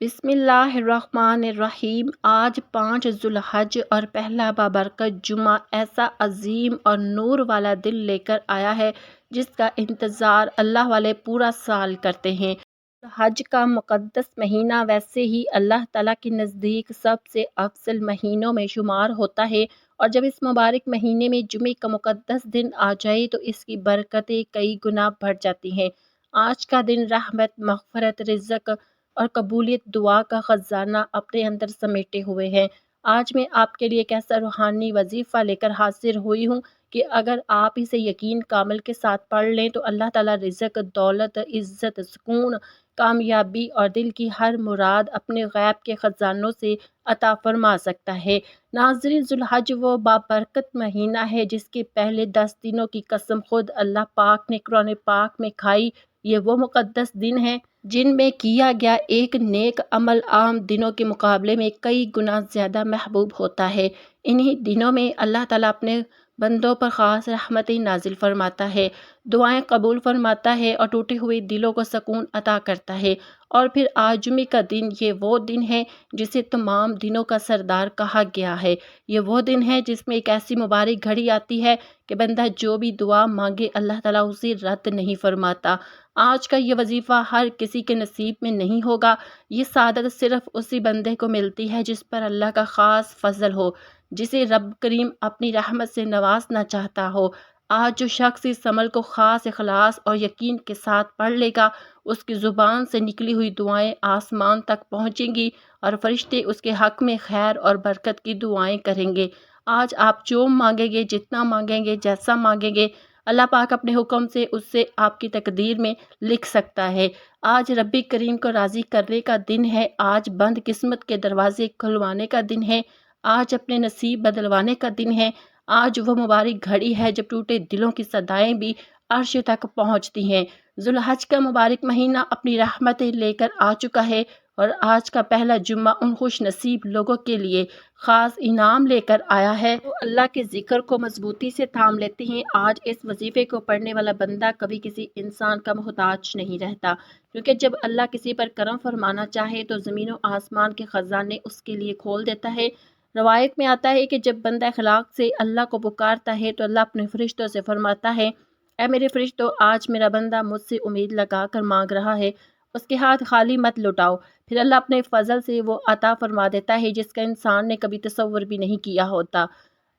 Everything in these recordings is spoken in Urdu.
بسم اللہ الرحمن الرحیم۔ آج 5 ذوالحج اور پہلا بابرکت جمعہ ایسا عظیم اور نور والا دن لے کر آیا ہے جس کا انتظار اللہ والے پورا سال کرتے ہیں۔ حج کا مقدس مہینہ ویسے ہی اللہ تعالیٰ کے نزدیک سب سے افضل مہینوں میں شمار ہوتا ہے، اور جب اس مبارک مہینے میں جمعے کا مقدس دن آ جائے تو اس کی برکتیں کئی گنا بڑھ جاتی ہیں۔ آج کا دن رحمت، مغفرت، رزق اور قبولیت دعا کا خزانہ اپنے اندر سمیٹے ہوئے ہیں۔ آج میں آپ کے لیے ایک ایسا روحانی وظیفہ لے کر حاضر ہوئی ہوں کہ اگر آپ اسے یقین کامل کے ساتھ پڑھ لیں تو اللہ تعالیٰ رزق، دولت، عزت، سکون، کامیابی اور دل کی ہر مراد اپنے غیب کے خزانوں سے عطا فرما سکتا ہے۔ ناظرین، ذوالحج وہ بابرکت مہینہ ہے جس کے پہلے 10 دنوں کی قسم خود اللہ پاک نے قرآن پاک میں کھائی۔ یہ وہ مقدس دن ہیں جن میں کیا گیا ایک نیک عمل عام دنوں کے مقابلے میں کئی گنا زیادہ محبوب ہوتا ہے۔ انہی دنوں میں اللہ تعالیٰ اپنے بندوں پر خاص رحمتیں نازل فرماتا ہے، دعائیں قبول فرماتا ہے اور ٹوٹے ہوئے دلوں کو سکون عطا کرتا ہے۔ اور پھر آج جمعے کا دن، یہ وہ دن ہے جسے تمام دنوں کا سردار کہا گیا ہے۔ یہ وہ دن ہے جس میں ایک ایسی مبارک گھڑی آتی ہے کہ بندہ جو بھی دعا مانگے اللہ تعالیٰ اسے رد نہیں فرماتا۔ آج کا یہ وظیفہ ہر کسی کے نصیب میں نہیں ہوگا۔ یہ سعادت صرف اسی بندے کو ملتی ہے جس پر اللہ کا خاص فضل ہو، جسے رب کریم اپنی رحمت سے نوازنا چاہتا ہو۔ آج جو شخص اس عمل کو خاص اخلاص اور یقین کے ساتھ پڑھ لے گا، اس کی زبان سے نکلی ہوئی دعائیں آسمان تک پہنچیں گی اور فرشتے اس کے حق میں خیر اور برکت کی دعائیں کریں گے۔ آج آپ جو مانگیں گے، جتنا مانگیں گے، جیسا مانگیں گے، اللہ پاک اپنے حکم سے اس سے آپ کی تقدیر میں لکھ سکتا ہے۔ آج رب کریم کو راضی کرنے کا دن ہے۔ آج بند قسمت کے دروازے کھلوانے کا دن ہے۔ آج اپنے نصیب بدلوانے کا دن ہے۔ آج وہ مبارک گھڑی ہے جب ٹوٹے دلوں کی صدائیں بھی عرش تک پہنچتی ہیں۔ ذوالحج کا مبارک مہینہ اپنی رحمتیں لے کر آ چکا ہے، اور آج کا پہلا جمعہ ان خوش نصیب لوگوں کے لیے خاص انعام لے کر آیا ہے جو اللہ کے ذکر کو مضبوطی سے تھام لیتے ہیں۔ آج اس وظیفے کو پڑھنے والا بندہ کبھی کسی انسان کا محتاج نہیں رہتا، کیونکہ جب اللہ کسی پر کرم فرمانا چاہے تو زمین و آسمان کے خزانے اس کے لیے کھول دیتا ہے۔ روایت میں آتا ہے کہ جب بندہ اخلاق سے اللہ کو پکارتا ہے تو اللہ اپنے فرشتوں سے فرماتا ہے، اے میرے فرشتوں، آج میرا بندہ مجھ سے امید لگا کر مانگ رہا ہے، اس کے ہاتھ خالی مت لوٹاؤ۔ پھر اللہ اپنے فضل سے وہ عطا فرما دیتا ہے جس کا انسان نے کبھی تصور بھی نہیں کیا ہوتا۔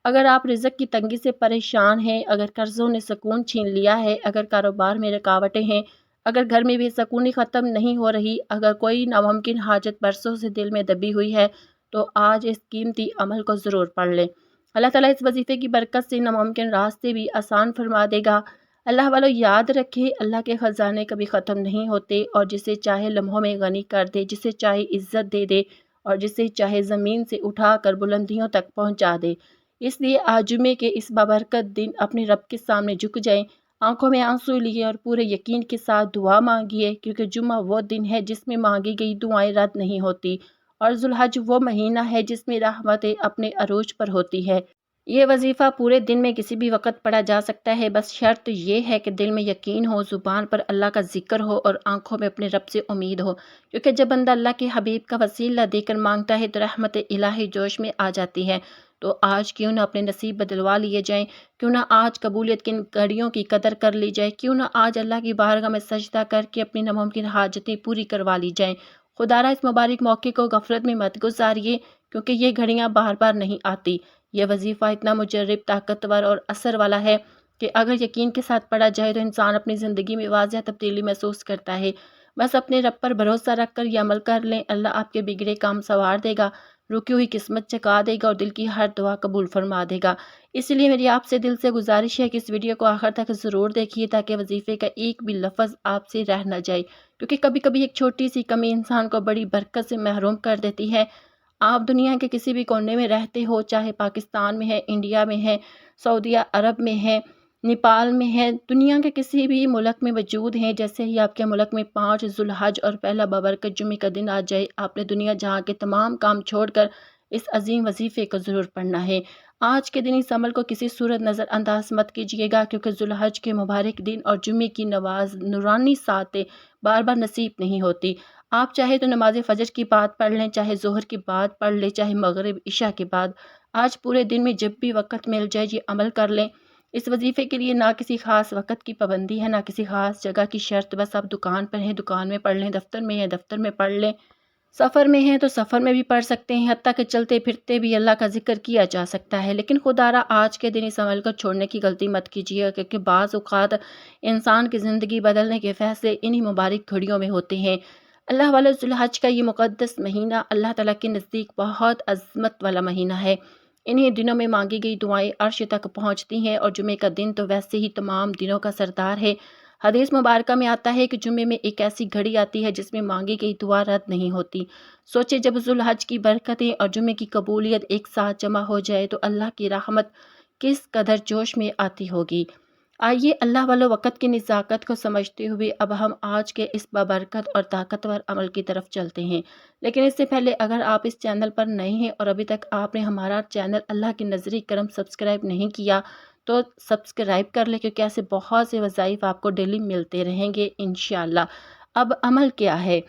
اگر آپ رزق کی تنگی سے پریشان ہیں، اگر قرضوں نے سکون چھین لیا ہے، اگر کاروبار میں رکاوٹیں ہیں، اگر گھر میں بے سکونی ختم نہیں ہو رہی، اگر کوئی ناممکن حاجت برسوں سے دل میں دبی ہوئی ہے، تو آج اس قیمتی عمل کو ضرور پڑھ لیں۔ اللہ تعالیٰ اس وظیفے کی برکت سے ناممکن راستے بھی آسان فرما دے گا۔ اللہ والو، یاد رکھے، اللہ کے خزانے کبھی ختم نہیں ہوتے، اور جسے چاہے لمحوں میں غنی کر دے، جسے چاہے عزت دے دے، اور جسے چاہے زمین سے اٹھا کر بلندیوں تک پہنچا دے۔ اس لیے آج جمعے کے اس بابرکت دن اپنے رب کے سامنے جھک جائیں، آنکھوں میں آنسو لیے اور پورے یقین کے ساتھ دعا مانگیے، کیونکہ جمعہ وہ دن ہے جس میں مانگی گئی دعائیں رد نہیں ہوتی، اور ذوالحج وہ مہینہ ہے جس میں رحمتیں اپنے عروج پر ہوتی ہے۔ یہ وظیفہ پورے دن میں کسی بھی وقت پڑھا جا سکتا ہے، بس شرط یہ ہے کہ دل میں یقین ہو، زبان پر اللہ کا ذکر ہو اور آنکھوں میں اپنے رب سے امید ہو، کیونکہ جب بندہ اللہ کے حبیب کا وسیلہ دے کر مانگتا ہے تو رحمت الہی جوش میں آ جاتی ہے۔ تو آج کیوں نہ اپنے نصیب بدلوا لیے جائیں، کیوں نہ آج قبولیت کی گھڑیوں کی قدر کر لی جائے، کیوں نہ آج اللہ کی بارگاہ میں سجدہ کر کے اپنی ناممکن حاجتیں پوری کروا لی جائیں۔ خدا را اس مبارک موقع کو غفلت میں مت گزاریے، کیونکہ یہ گھڑیاں بار بار نہیں آتی۔ یہ وظیفہ اتنا مجرب، طاقتور اور اثر والا ہے کہ اگر یقین کے ساتھ پڑھا جائے تو انسان اپنی زندگی میں واضح تبدیلی محسوس کرتا ہے۔ بس اپنے رب پر بھروسہ رکھ کر یہ عمل کر لیں، اللہ آپ کے بگڑے کام سنوار دے گا، رکی ہوئی قسمت چکا دے گا اور دل کی ہر دعا قبول فرما دے گا۔ اس لیے میری آپ سے دل سے گزارش ہے کہ اس ویڈیو کو آخر تک ضرور دیکھیے تاکہ وظیفے کا ایک بھی لفظ آپ سے رہ نہ جائے، کیونکہ کبھی کبھی ایک چھوٹی سی کمی انسان کو بڑی برکت سے محروم کر دیتی ہے۔ آپ دنیا کے کسی بھی کونے میں رہتے ہو، چاہے پاکستان میں ہے، انڈیا میں ہے، سعودیہ عرب میں ہے، نیپال میں ہے، دنیا کے کسی بھی ملک میں موجود ہیں، جیسے ہی آپ کے ملک میں 5 ذوالحج اور پہلا بابرکت جمعے کا دن آ جائے، آپ نے دنیا جہاں کے تمام کام چھوڑ کر اس عظیم وظیفے کو ضرور پڑھنا ہے۔ آج کے دن اس عمل کو کسی صورت نظر انداز مت کیجیے گا، کیونکہ ذوالحج کے مبارک دن اور جمعے کی نورانی ساعتیں بار بار نصیب نہیں ہوتی۔ آپ چاہے تو نماز فجر کی بعد پڑھ لیں، چاہے ظہر کی بعد پڑھ لیں، چاہے مغرب عشاء کے بعد، آج پورے دن میں جب بھی وقت مل جائے یہ عمل کر لیں۔ اس وظیفے کے لیے نہ کسی خاص وقت کی پابندی ہے، نہ کسی خاص جگہ کی شرط، بس آپ دکان پر ہیں دکان میں پڑھ لیں، دفتر میں ہیں دفتر میں پڑھ لیں، سفر میں ہیں تو سفر میں بھی پڑھ سکتے ہیں، حتیٰ کہ چلتے پھرتے بھی اللہ کا ذکر کیا جا سکتا ہے۔ لیکن خدارا آج کے دن اس عمل کو چھوڑنے کی غلطی مت کیجیے، کیونکہ بعض اوقات انسان کی زندگی بدلنے کے فیصلے انہی مبارک گھڑیوں میں ہوتے ہیں۔ اللہ والے ذی الحج کا یہ مقدس مہینہ اللہ تعالیٰ کے نزدیک بہت عظمت والا مہینہ ہے۔ انہی دنوں میں مانگی گئی دعائیں عرش تک پہنچتی ہیں، اور جمعے کا دن تو ویسے ہی تمام دنوں کا سردار ہے۔ حدیث مبارکہ میں آتا ہے کہ جمعے میں ایک ایسی گھڑی آتی ہے جس میں مانگی گئی دعا رد نہیں ہوتی۔ سوچے جب ذی الحج کی برکتیں اور جمعے کی قبولیت ایک ساتھ جمع ہو جائے تو اللہ کی رحمت کس قدر جوش میں آتی ہوگی۔ آئیے اللہ والو وقت کی نزاکت کو سمجھتے ہوئے اب ہم آج کے اس بابرکت اور طاقتور عمل کی طرف چلتے ہیں۔ لیکن اس سے پہلے اگر آپ اس چینل پر نئے ہیں اور ابھی تک آپ نے ہمارا چینل اللہ کی نظر کرم سبسکرائب نہیں کیا تو سبسکرائب کر لیں، کیونکہ ایسے بہت سے وظائف آپ کو ڈیلی ملتے رہیں گے انشاءاللہ۔ اب عمل کیا ہے؟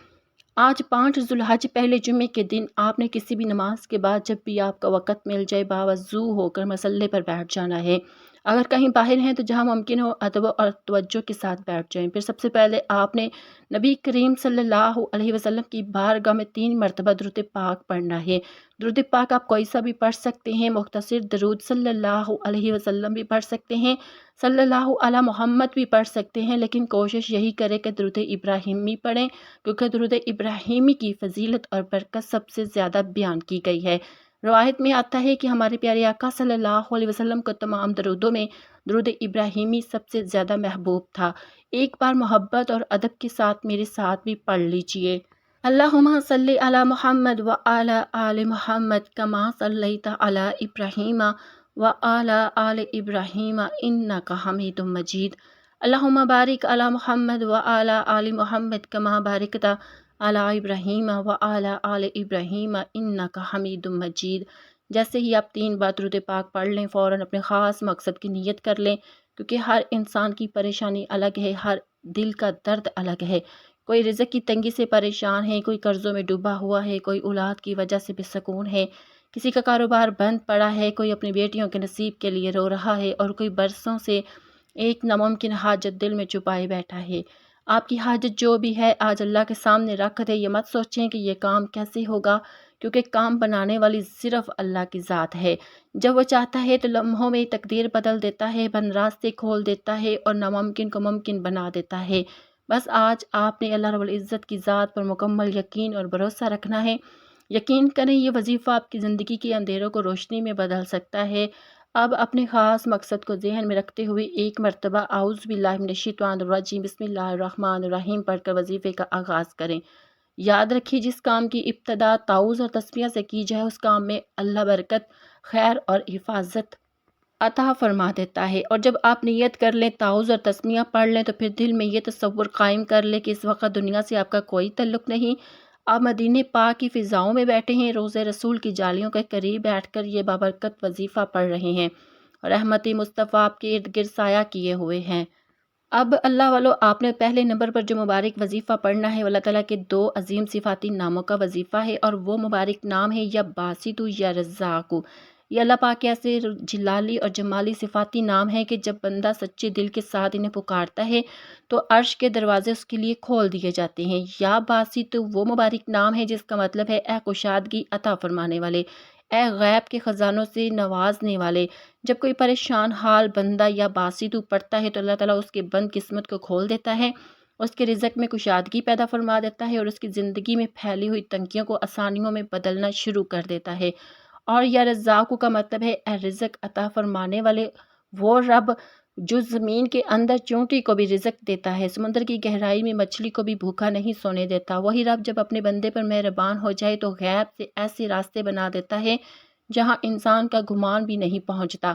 آج 5 ذی الحج پہلے جمعے کے دن آپ نے کسی بھی نماز کے بعد جب بھی آپ کا وقت مل جائے باوضو ہو کر مصلی پر بیٹھ جانا ہے۔ اگر کہیں باہر ہیں تو جہاں ممکن ہو ادب اور توجہ کے ساتھ بیٹھ جائیں۔ پھر سب سے پہلے آپ نے نبی کریم صلی اللہ علیہ وسلم کی بارگاہ میں 3 مرتبہ درود پاک پڑھنا ہے۔ درود پاک آپ کوئی سا بھی پڑھ سکتے ہیں، مختصر درود صلی اللہ علیہ وسلم بھی پڑھ سکتے ہیں، صلی اللہ علی محمد بھی پڑھ سکتے ہیں، لیکن کوشش یہی کرے کہ درود ابراہیمی پڑھیں، کیونکہ درود ابراہیمی کی فضیلت اور برکت سب سے زیادہ بیان کی گئی ہے۔ روایت میں آتا ہے کہ ہمارے پیارے آقا صلی اللہ علیہ وسلم کو تمام درودوں میں درود ابراہیمی سب سے زیادہ محبوب تھا۔ ایک بار محبت اور ادب کے ساتھ میرے ساتھ بھی پڑھ لیجئے۔ اللہم صلی علی محمد وعلی آل محمد کما صلیت علی ابراہیم وعلی آل ابراہیم انک حمید مجید۔ اللہم بارک علی محمد وعلی آل محمد کما بارکت علی ابراہیم وعلی آل ابراہیم انک حمید مجید۔ جیسے ہی آپ 3 بار درود پاک پڑھ لیں فوراً اپنے خاص مقصد کی نیت کر لیں، کیونکہ ہر انسان کی پریشانی الگ ہے، ہر دل کا درد الگ ہے۔ کوئی رزق کی تنگی سے پریشان ہے، کوئی قرضوں میں ڈوبا ہوا ہے، کوئی اولاد کی وجہ سے بے سکون ہے، کسی کا کاروبار بند پڑا ہے، کوئی اپنی بیٹیوں کے نصیب کے لیے رو رہا ہے، اور کوئی برسوں سے ایک ناممکن حاجت دل میں چھپائے بیٹھا ہے۔ آپ کی حاجت جو بھی ہے آج اللہ کے سامنے رکھ دے۔ یہ مت سوچیں کہ یہ کام کیسے ہوگا، کیونکہ کام بنانے والی صرف اللہ کی ذات ہے۔ جب وہ چاہتا ہے تو لمحوں میں تقدیر بدل دیتا ہے، بند راستے کھول دیتا ہے اور ناممکن کو ممکن بنا دیتا ہے۔ بس آج آپ نے اللہ رب العزت کی ذات پر مکمل یقین اور بھروسہ رکھنا ہے۔ یقین کریں یہ وظیفہ آپ کی زندگی کے اندھیروں کو روشنی میں بدل سکتا ہے۔ اب اپنے خاص مقصد کو ذہن میں رکھتے ہوئے ایک مرتبہ اعوذ باللہ من الشیطان الرجیم بسم اللہ الرحمن الرحیم پڑھ کر وظیفے کا آغاز کریں۔ یاد رکھیے جس کام کی ابتدا تعوذ اور تسمیہ سے کی جائے اس کام میں اللہ برکت، خیر اور حفاظت عطا فرما دیتا ہے۔ اور جب آپ نیت کر لیں، تعوذ اور تسمیہ پڑھ لیں تو پھر دل میں یہ تصور قائم کر لیں کہ اس وقت دنیا سے آپ کا کوئی تعلق نہیں، آپ مدینہ پاک کی فضاؤں میں بیٹھے ہیں، روضہ رسول کی جالیوں کے قریب بیٹھ کر یہ بابرکت وظیفہ پڑھ رہے ہیں، اور رحمت مصطفیٰ آپ کے ارد گرد سایہ کیے ہوئے ہیں۔ اب اللہ والو آپ نے پہلے نمبر پر جو مبارک وظیفہ پڑھنا ہے وہ اللہ تعالیٰ کے 2 عظیم صفاتی ناموں کا وظیفہ ہے، اور وہ مبارک نام ہے یا باسط یا رزاق۔ یہ اللہ پاک کے ایسے جلالی اور جمالی صفاتی نام ہیں کہ جب بندہ سچے دل کے ساتھ انہیں پکارتا ہے تو عرش کے دروازے اس کے لیے کھول دیے جاتے ہیں۔ یا باسط وہ مبارک نام ہے جس کا مطلب ہے اے کشادگی عطا فرمانے والے، اے غیب کے خزانوں سے نوازنے والے۔ جب کوئی پریشان حال بندہ یا باسط پڑھتا ہے تو اللہ تعالیٰ اس کے بند قسمت کو کھول دیتا ہے، اس کے رزق میں کشادگی پیدا فرما دیتا ہے، اور اس کی زندگی میں پھیلی ہوئی تنگیوں کو آسانیوں میں بدلنا شروع کر دیتا ہے۔ اور یا رزاق کا مطلب ہے اے رزق عطا فرمانے والے، وہ رب جو زمین کے اندر چونٹی کو بھی رزق دیتا ہے، سمندر کی گہرائی میں مچھلی کو بھی بھوکا نہیں سونے دیتا، وہی رب جب اپنے بندے پر مہربان ہو جائے تو غیب سے ایسے راستے بنا دیتا ہے جہاں انسان کا گمان بھی نہیں پہنچتا۔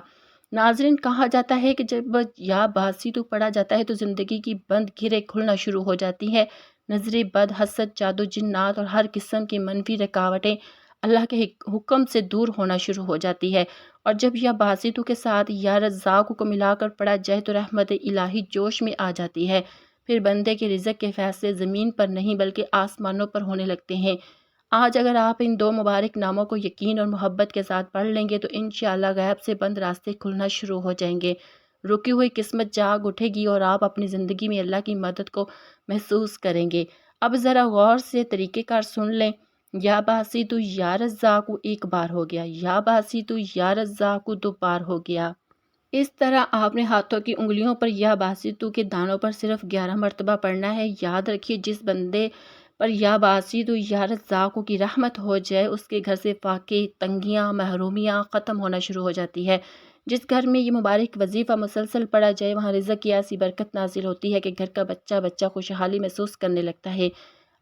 ناظرین، کہا جاتا ہے کہ جب یا باسط پڑھا جاتا ہے تو زندگی کی بند گھریں کھلنا شروع ہو جاتی ہے، نظر بد، حسد، جادو، جنات اور ہر قسم کی منفی رکاوٹیں اللہ کے حکم سے دور ہونا شروع ہو جاتی ہے۔ اور جب یا باسط کے ساتھ یا رزاق کو ملا کر پڑھا جائے تو رحمت الہی جوش میں آ جاتی ہے، پھر بندے کے رزق کے فیصلے زمین پر نہیں بلکہ آسمانوں پر ہونے لگتے ہیں۔ آج اگر آپ ان 2 مبارک ناموں کو یقین اور محبت کے ساتھ پڑھ لیں گے تو انشاءاللہ غیب سے بند راستے کھلنا شروع ہو جائیں گے، رکی ہوئی قسمت جاگ اٹھے گی اور آپ اپنی زندگی میں اللہ کی مدد کو محسوس کریں گے۔ اب ذرا غور سے طریقہ کار سن لیں۔ یا باسطو یا رزاقو ایک بار ہو گیا، یا باسطو یا رزاقو 2 بار ہو گیا۔ اس طرح آپ نے ہاتھوں کی انگلیوں پر یا باسطو کے دانوں پر صرف 11 مرتبہ پڑھنا ہے۔ یاد رکھیے، جس بندے پر یا باسطو یا رزاقو کی رحمت ہو جائے اس کے گھر سے فاقے، تنگیاں، محرومیاں ختم ہونا شروع ہو جاتی ہے۔ جس گھر میں یہ مبارک وظیفہ مسلسل پڑھا جائے وہاں رزق کی ایسی برکت نازل ہوتی ہے کہ گھر کا بچہ خوشحالی محسوس کرنے لگتا ہے۔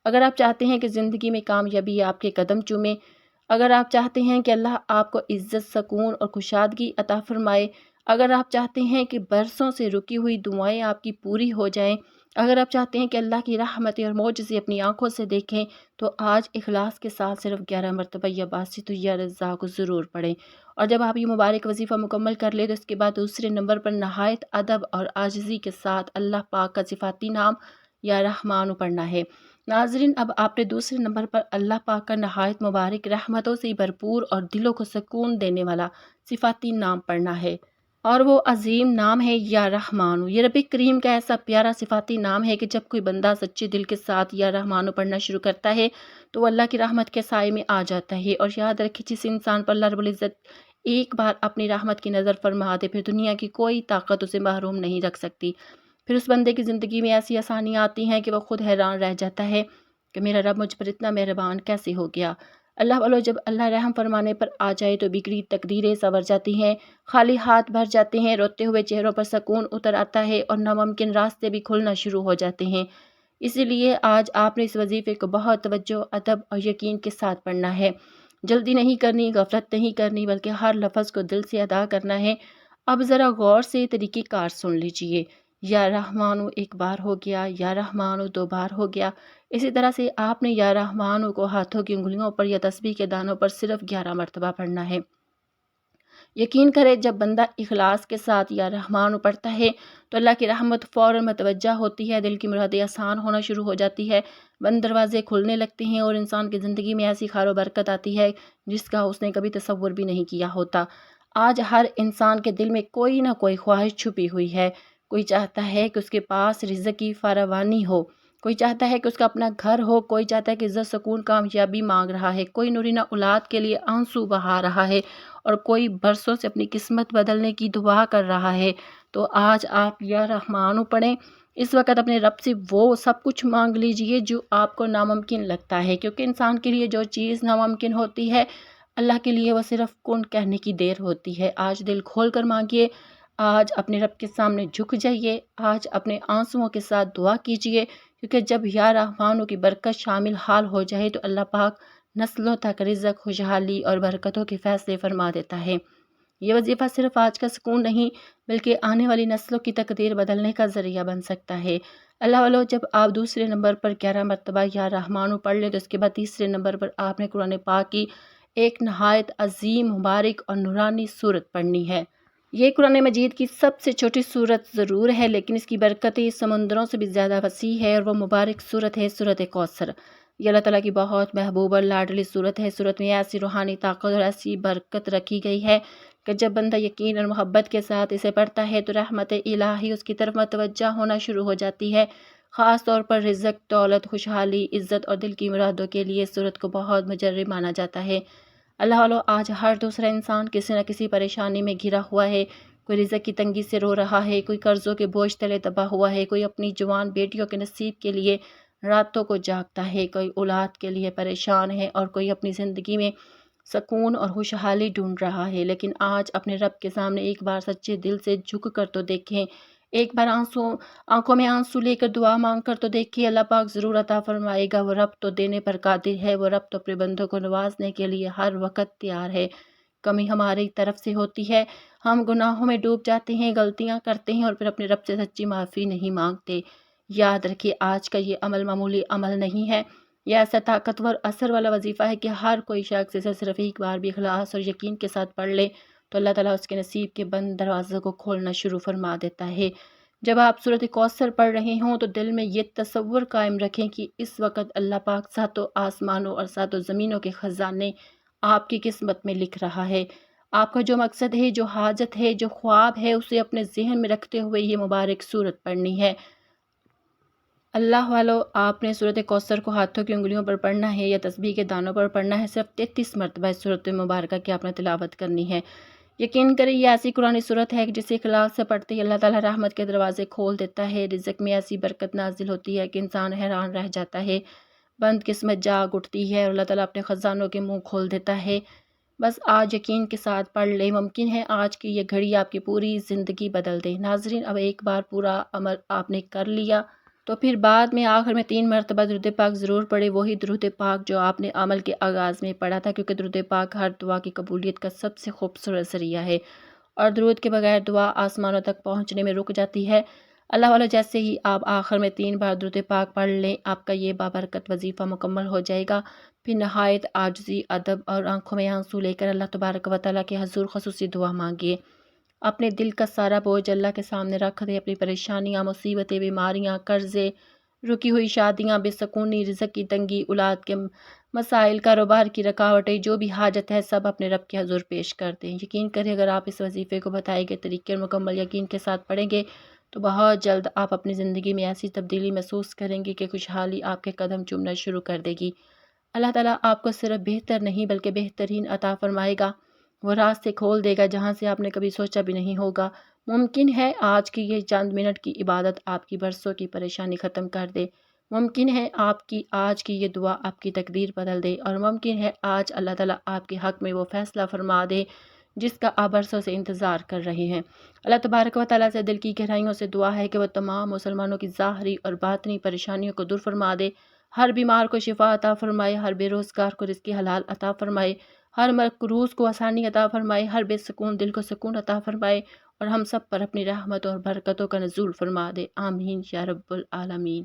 اگر آپ چاہتے ہیں کہ زندگی میں کامیابی آپ کے قدم چومے، اگر آپ چاہتے ہیں کہ اللہ آپ کو عزت، سکون اور خوشادگی عطا فرمائے، اگر آپ چاہتے ہیں کہ برسوں سے رکی ہوئی دعائیں آپ کی پوری ہو جائیں، اگر آپ چاہتے ہیں کہ اللہ کی رحمتیں اور معجزے اپنی آنکھوں سے دیکھیں، تو آج اخلاص کے ساتھ صرف 11 مرتبہ یا باسطو یا رزاق ضرور پڑھیں۔ اور جب آپ یہ مبارک وظیفہ مکمل کر لیں تو اس کے بعد دوسرے نمبر پر نہایت ادب اور عاجزی کے ساتھ اللہ پاک کا صفاتی نام یا رحمان پڑھنا ہے۔ ناظرین، اب آپ نے دوسرے نمبر پر اللہ پاک کا نہایت مبارک رحمتوں سے بھرپور اور دلوں کو سکون دینے والا صفاتی نام پڑھنا ہے، اور وہ عظیم نام ہے یا رحمان۔ یہ رب کریم کا ایسا پیارا صفاتی نام ہے کہ جب کوئی بندہ سچے دل کے ساتھ یا رحمان پڑھنا شروع کرتا ہے تو وہ اللہ کی رحمت کے سائے میں آ جاتا ہے۔ اور یاد رکھیں، جس انسان پر اللہ رب العزت ایک بار اپنی رحمت کی نظر فرما دے پھر دنیا کی کوئی طاقت اسے محروم نہیں رکھ سکتی۔ پھر اس بندے کی زندگی میں ایسی آسانیاں آتی ہیں کہ وہ خود حیران رہ جاتا ہے کہ میرا رب مجھ پر اتنا مہربان کیسے ہو گیا۔ اللہ والو، جب اللہ رحم فرمانے پر آ جائے تو بگڑی تقدیریں سنور جاتی ہیں، خالی ہاتھ بھر جاتے ہیں، روتے ہوئے چہروں پر سکون اتر آتا ہے اور ناممکن راستے بھی کھلنا شروع ہو جاتے ہیں۔ اسی لیے آج آپ نے اس وظیفے کو بہت توجہ، ادب اور یقین کے ساتھ پڑھنا ہے۔ جلدی نہیں کرنی، غفلت نہیں کرنی، بلکہ ہر لفظ کو دل سے ادا کرنا ہے۔ اب ذرا غور سے طریقہ کار سن لیجئے۔ یا رحمانو ایک بار ہو گیا، یا رحمانو 2 بار ہو گیا۔ اسی طرح سے آپ نے یا رحمانو کو ہاتھوں کی انگلیوں پر یا تسبیح کے دانوں پر صرف 11 مرتبہ پڑھنا ہے۔ یقین کرے، جب بندہ اخلاص کے ساتھ یا رحمانو پڑھتا ہے تو اللہ کی رحمت فوراً متوجہ ہوتی ہے، دل کی مرادیں آسان ہونا شروع ہو جاتی ہے، بند دروازے کھلنے لگتے ہیں اور انسان کی زندگی میں ایسی خیر و برکت آتی ہے جس کا اس نے کبھی تصور بھی نہیں کیا ہوتا۔ آج ہر انسان کے دل میں کوئی نہ کوئی خواہش چھپی ہوئی ہے۔ کوئی چاہتا ہے کہ اس کے پاس رزق کی فراوانی ہو، کوئی چاہتا ہے کہ اس کا اپنا گھر ہو، کوئی چاہتا ہے کہ عزت، سکون، کامیابی مانگ رہا ہے، کوئی نورینہ اولاد کے لیے آنسو بہا رہا ہے اور کوئی برسوں سے اپنی قسمت بدلنے کی دعا کر رہا ہے۔ تو آج آپ یا رحمانو پڑھیں، اس وقت اپنے رب سے وہ سب کچھ مانگ لیجئے جو آپ کو ناممکن لگتا ہے، کیونکہ انسان کے لیے جو چیز ناممکن ہوتی ہے اللہ کے لیے وہ صرف کن کہنے کی دیر ہوتی ہے۔ آج دل کھول کر مانگیے، آج اپنے رب کے سامنے جھک جائیے، آج اپنے آنسوؤں کے ساتھ دعا کیجئے، کیونکہ جب یا رحمانو کی برکت شامل حال ہو جائے تو اللہ پاک نسلوں تک رزق، خوشحالی اور برکتوں کے فیصلے فرما دیتا ہے۔ یہ وظیفہ صرف آج کا سکون نہیں بلکہ آنے والی نسلوں کی تقدیر بدلنے کا ذریعہ بن سکتا ہے۔ اللہ والو، جب آپ دوسرے نمبر پر 11 مرتبہ یا رحمانو پڑھ لیں تو اس کے بعد تیسرے نمبر پر آپ نے قرآن پاک کی ایک نہایت عظیم، مبارک اور نورانی سورت پڑھنی ہے۔ یہ قرآن مجید کی سب سے چھوٹی سورت ضرور ہے لیکن اس کی برکتیں سمندروں سے بھی زیادہ وسیع ہے، اور وہ مبارک سورت ہے سورت کوثر۔ یہ اللہ تعالیٰ کی بہت محبوب اور لاڈلی سورت ہے۔ سورت میں ایسی روحانی طاقت اور ایسی برکت رکھی گئی ہے کہ جب بندہ یقین اور محبت کے ساتھ اسے پڑھتا ہے تو رحمت الہی اس کی طرف متوجہ ہونا شروع ہو جاتی ہے۔ خاص طور پر رزق، دولت، خوشحالی، عزت اور دل کی مرادوں کے لیے سورت کو بہت مجرب مانا جاتا ہے۔ اللہ والو، آج ہر دوسرا انسان کسی نہ کسی پریشانی میں گھرا ہوا ہے، کوئی رزق کی تنگی سے رو رہا ہے، کوئی قرضوں کے بوجھ تلے دبا ہوا ہے، کوئی اپنی جوان بیٹیوں کے نصیب کے لیے راتوں کو جاگتا ہے، کوئی اولاد کے لیے پریشان ہے اور کوئی اپنی زندگی میں سکون اور خوشحالی ڈھونڈ رہا ہے۔ لیکن آج اپنے رب کے سامنے ایک بار سچے دل سے جھک کر تو دیکھیں، ایک بار آنکھوں میں آنسو لے کر دعا مانگ کر تو دیکھیے، اللہ پاک ضرور عطا فرمائے گا۔ وہ رب تو دینے پر قادر ہے، وہ رب تو اپنے بندوں کو نوازنے کے لیے ہر وقت تیار ہے۔ کمی ہماری طرف سے ہوتی ہے، ہم گناہوں میں ڈوب جاتے ہیں، غلطیاں کرتے ہیں اور پھر اپنے رب سے سچی معافی نہیں مانگتے۔ یاد رکھیے، آج کا یہ عمل معمولی عمل نہیں ہے، یہ ایسا طاقتور اثر والا وظیفہ ہے کہ ہر کوئی شخص اسے صرف ایک بار بھی اخلاص اور یقین کے ساتھ پڑھ لے تو اللہ تعالیٰ اس کے نصیب کے بند دروازوں کو کھولنا شروع فرما دیتا ہے۔ جب آپ سورۃ کوثر پڑھ رہے ہوں تو دل میں یہ تصور قائم رکھیں کہ اس وقت اللہ پاک ساتوں آسمانوں اور ساتوں زمینوں کے خزانے آپ کی قسمت میں لکھ رہا ہے۔ آپ کا جو مقصد ہے، جو حاجت ہے، جو خواب ہے، اسے اپنے ذہن میں رکھتے ہوئے یہ مبارک سورت پڑھنی ہے۔ اللہ والو، آپ نے سورۃ کوثر کو ہاتھوں کی انگلیوں پر پڑھنا ہے یا تسبیح کے دانوں پر پڑھنا ہے۔ صرف 33 مرتبہ اس سورۃ مبارکہ کی آپ نے تلاوت کرنی ہے۔ یقین کریں یہ ایسی قرآنی سورت ہے کہ جسے اخلاص سے پڑھتے ہی اللہ تعالیٰ رحمت کے دروازے کھول دیتا ہے، رزق میں ایسی برکت نازل ہوتی ہے کہ انسان حیران رہ جاتا ہے، بند قسمت جاگ اٹھتی ہے اور اللہ تعالیٰ اپنے خزانوں کے منہ کھول دیتا ہے۔ بس آج یقین کے ساتھ پڑھ لیں، ممکن ہے آج کی یہ گھڑی آپ کی پوری زندگی بدل دے۔ ناظرین، اب ایک بار پورا عمل آپ نے کر لیا تو پھر بعد میں آخر میں 3 مرتبہ درود پاک ضرور پڑھے، وہی درود پاک جو آپ نے عمل کے آغاز میں پڑھا تھا، کیونکہ درود پاک ہر دعا کی قبولیت کا سب سے خوبصورت ذریعہ ہے اور درود کے بغیر دعا آسمانوں تک پہنچنے میں رک جاتی ہے۔ اللہ والا، جیسے ہی آپ آخر میں 3 بار درود پاک پڑھ لیں، آپ کا یہ بابرکت وظیفہ مکمل ہو جائے گا۔ پھر نہایت عاجزی، ادب اور آنکھوں میں آنسو لے کر اللہ تبارک و تعالیٰ کے حضور خصوصی دعا مانگیے۔ اپنے دل کا سارا بوجھ اللہ کے سامنے رکھ دیں، اپنی پریشانیاں، مصیبتیں، بیماریاں، قرضے، رکی ہوئی شادیاں، بے سکونی، رزق کی تنگی، اولاد کے مسائل، کاروبار کی رکاوٹیں، جو بھی حاجت ہے سب اپنے رب کے حضور پیش کر دیں۔ یقین کریں اگر آپ اس وظیفے کو بتائے گئے طریقے اور مکمل یقین کے ساتھ پڑھیں گے تو بہت جلد آپ اپنی زندگی میں ایسی تبدیلی محسوس کریں گے کہ خوشحالی آپ کے قدم چومنا شروع کر دے گی۔ اللہ تعالیٰ آپ کو صرف بہتر نہیں بلکہ بہترین عطا فرمائے گا، وہ راستے کھول دے گا جہاں سے آپ نے کبھی سوچا بھی نہیں ہوگا۔ ممکن ہے آج کی یہ چند منٹ کی عبادت آپ کی برسوں کی پریشانی ختم کر دے، ممکن ہے آپ کی آج کی یہ دعا آپ کی تقدیر بدل دے، اور ممکن ہے آج اللہ تعالیٰ آپ کے حق میں وہ فیصلہ فرما دے جس کا آپ برسوں سے انتظار کر رہے ہیں۔ اللہ تبارک و تعالیٰ سے دل کی گہرائیوں سے دعا ہے کہ وہ تمام مسلمانوں کی ظاہری اور باطنی پریشانیوں کو دور فرما دے، ہر بیمار کو شفا عطا فرمائے، ہر بے روزگار کو رزق حلال عطا فرمائے، ہر مقروض کو آسانی عطا فرمائے، ہر بے سکون دل کو سکون عطا فرمائے، اور ہم سب پر اپنی رحمت اور برکتوں کا نزول فرما دے۔ آمین یا رب العالمین۔